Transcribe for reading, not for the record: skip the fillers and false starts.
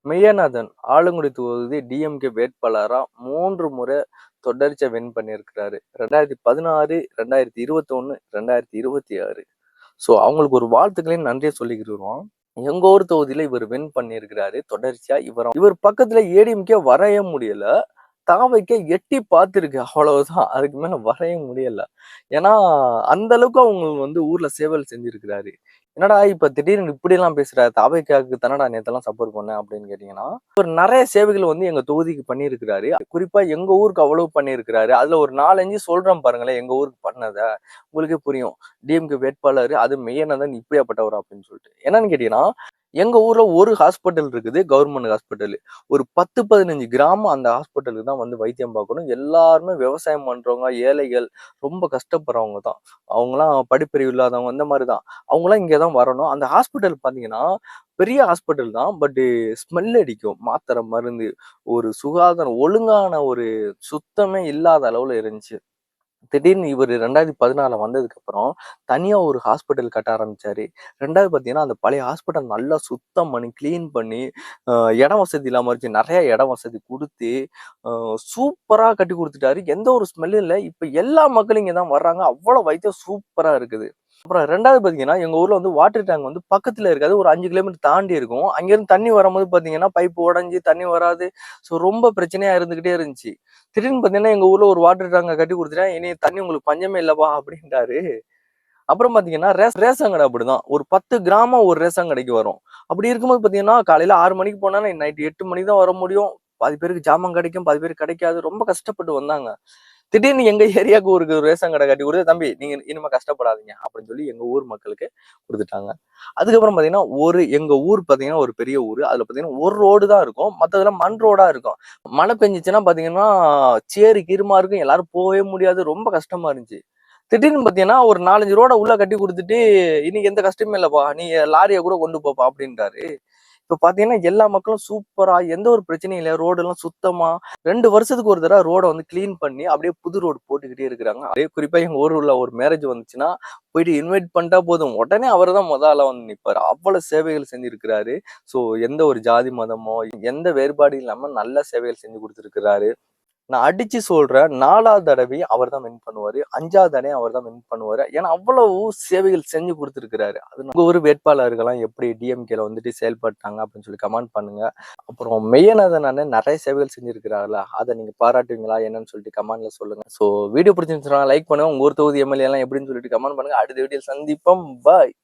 மெய்யநாதன் ஆலங்குடி தொகுதி டிஎம்கே வேட்பாளரா 3 முறை தொடர்ச்சியா வின் பண்ணியிருக்கிறாரு. 2016, 2021, 2026. ஸோ அவங்களுக்கு ஒரு வாழ்த்துக்களையும் நன்றியை சொல்லிக்கிறோம். எங்க ஊர் தொகுதியில இவர் வின் பண்ணியிருக்கிறாரு தொடர்ச்சியா. இவர் பக்கத்துல ஏடிஎம்கே வரைய முடியல. தாவைக்க எட்டி பார்த்திருக்கு, அவ்வளவுதான். அதுக்கு மேல வரைய முடியல. ஏன்னா அந்த அளவுக்கு அவங்க ஊர்ல சேவல் செஞ்சிருக்கிறாரு. என்னடா இப்ப திடீர்னு இப்படி எல்லாம் பேசுற, தாவைக்காக்கு தானடா நேத்தெல்லாம் சப்போர்ட் பண்ண அப்படின்னு கேட்டீங்கன்னா, ஒரு நிறைய சேவைகள் எங்க தொகுதிக்கு பண்ணியிருக்கிறாரு. குறிப்பா எங்க ஊருக்கு அவ்வளவு பண்ணியிருக்கிறாரு. அதுல ஒரு 4, 5 சொல்றேன் பாருங்களேன், எங்க ஊருக்கு பண்ணத உங்களுக்கே புரியும். டிஎம்கே வேட்பாளர் அது மெய்யனதான் இப்படியாப்பட்டவர் அப்படின்னு சொல்லிட்டு. என்னன்னு கேட்டீங்கன்னா, எங்க ஊர்ல ஒரு ஹாஸ்பிட்டல் இருக்குது, கவர்மெண்ட் ஹாஸ்பிட்டல். ஒரு 10, 15 கிராமம் அந்த ஹாஸ்பிட்டலுக்கு தான் வைத்தியம் பார்க்கணும். எல்லாருமே விவசாயம் பண்றவங்க, ஏழைகள், ரொம்ப கஷ்டப்படுறவங்க தான். அவங்கலாம் படிப்பறிவு இல்லாதவங்க, இந்த மாதிரிதான். அவங்களாம் இங்கதான் வரணும். அந்த ஹாஸ்பிட்டல் பாத்தீங்கன்னா பெரிய ஹாஸ்பிட்டல் தான். பட் ஸ்மெல் அடிக்கும். மாத்திரை, மருந்து, ஒரு சுகாதாரம் ஒழுங்கான ஒரு சுத்தமே இல்லாத அளவுல இருந்துச்சு. திடீர்னு இவர் 2014 வந்ததுக்கு அப்புறம் தனியா ஒரு ஹாஸ்பிட்டல் கட்ட ஆரம்பிச்சாரு. 2வது பாத்தீங்கன்னா அந்த பழைய ஹாஸ்பிட்டல் நல்லா சுத்தம் பண்ணி கிளீன் பண்ணி இடம் வசதி இல்லாம இருந்துச்சு, நிறைய இடம் வசதி கொடுத்து சூப்பரா கட்டி கொடுத்துட்டாரு. எந்த ஒரு ஸ்மெல்லும் இல்லை. இப்ப எல்லா மக்களும் இங்கதான் வர்றாங்க. அவ்வளவு வைத்தியம் சூப்பரா இருக்குது. அப்புறம் 2வது பாத்தீங்கன்னா எங்க ஊர்ல வாட்டர் டேங்க் பக்கத்துல இருக்காது, ஒரு 5 கிலோமீட்டர் தாண்டி இருக்கும். அங்கிருந்து தண்ணி வரும்போது பாத்தீங்கன்னா பைப் உடைஞ்சு தண்ணி வராது. ஸோ ரொம்ப பிரச்சனையா இருந்துகிட்டே இருந்துச்சு. திடீர்னு பாத்தீங்கன்னா எங்க ஊர்ல ஒரு வாட்டர் டேங்க கட்டி கொடுத்துட்டேன், இனி தண்ணி உங்களுக்கு பஞ்சமே இல்லப்பா அப்படின்ட்டாரு. அப்புறம் பாத்தீங்கன்னா ரேஷன் கடை அப்படிதான். ஒரு 10 கிராமம் ஒரு ரேஷன் கடைக்கு வரும். அப்படி இருக்கும்போது பாத்தீங்கன்னா காலையில 6 மணிக்கு போனா நைட் 8 மணிக்கு தான் வர முடியும். பாதி பேருக்கு ஜாமான் கிடைக்கும், பாதி பேருக்கு கிடைக்காது. ரொம்ப கஷ்டப்பட்டு வந்தாங்க. திடீர்னு எங்க ஏரியாவுக்கு ஒரு ரேஷன் கடை கட்டி கொடுத்து, தம்பி நீங்க இனிமே கஷ்டப்படாதீங்க அப்படின்னு சொல்லி எங்க ஊர் மக்களுக்கு கொடுத்துட்டாங்க. அதுக்கப்புறம் பாத்தீங்கன்னா எங்க ஊர் பாத்தீங்கன்னா ஒரு பெரிய ஊர். அதுல பாத்தீங்கன்னா ஒரு ரோடு தான் இருக்கும், மத்ததெல்லாம் மண் ரோடா இருக்கும். மழை பெஞ்சிச்சுன்னா பாத்தீங்கன்னா சேரி கீருமா இருக்கும், எல்லாரும் போகவே முடியாது, ரொம்ப கஷ்டமா இருந்துச்சு. திடீர்னு பாத்தீங்கன்னா ஒரு 4, 5 ரோட உள்ள கட்டி கொடுத்துட்டு, இன்னைக்கு எந்த கஷ்டமே இல்லப்பா, நீ லாரியை கூட கொண்டு போப்பா அப்படின்றாரு. இப்ப பாத்தீங்கன்னா எல்லா மக்களும் சூப்பரா, எந்த ஒரு பிரச்சனையும் இல்ல, ரோடு எல்லாம் சுத்தமா 2 வருஷத்துக்கு ஒரு தடவை ரோட கிளீன் பண்ணி அப்படியே புது ரோடு போட்டுக்கிட்டே இருக்கிறாங்க. அதே குறிப்பா எங்க ஊர்ல ஒரு மேரேஜ் வந்துச்சுன்னா போயிட்டு இன்வைட் பண்ணிட்டா போதும், உடனே அவர் தான் ஆளா நிப்பாரு. அவ்வளவு சேவைகள் செஞ்சிருக்கிறாரு. சோ எந்த ஒரு ஜாதி மதமோ எந்த வேறுபாடு இல்லாம நல்ல சேவைகள் செஞ்சு கொடுத்திருக்கிறாரு. நான் அடிச்சு சொல்றேன், 4வது தடவையும் அவர் தான் வின் பண்ணுவாரு, 5வது தடவையும் அவர் தான் வின் பண்ணுவாரு. ஏன்னா அவ்வளவு சேவைகள் செஞ்சு கொடுத்துருக்கிறாரு. அது உங்க ஒரு வேட்பாளர்கள்லாம் எப்படி டிஎம்கேல செயல்பட்டாங்க அப்படின்னு சொல்லி கமெண்ட் பண்ணுங்க. அப்புறம் மெய்யநாதன் அண்ணன் நிறைய சேவைகள் செஞ்சிருக்கிறாங்களா, அதை நீங்க பாராட்டுவீங்களா என்னன்னு சொல்லிட்டு கமெண்ட்ல சொல்லுங்க. ஸோ வீடியோ பிடிச்சிருந்துச்சுன்னா லைக் பண்ணுங்க. உங்க ஊர் தொகுதி எம்எல்ஏ எல்லாம் எப்படின்னு சொல்லிட்டு கமெண்ட் பண்ணுங்க. அடுத்த வீடியோ சந்திப்போம். பாய்.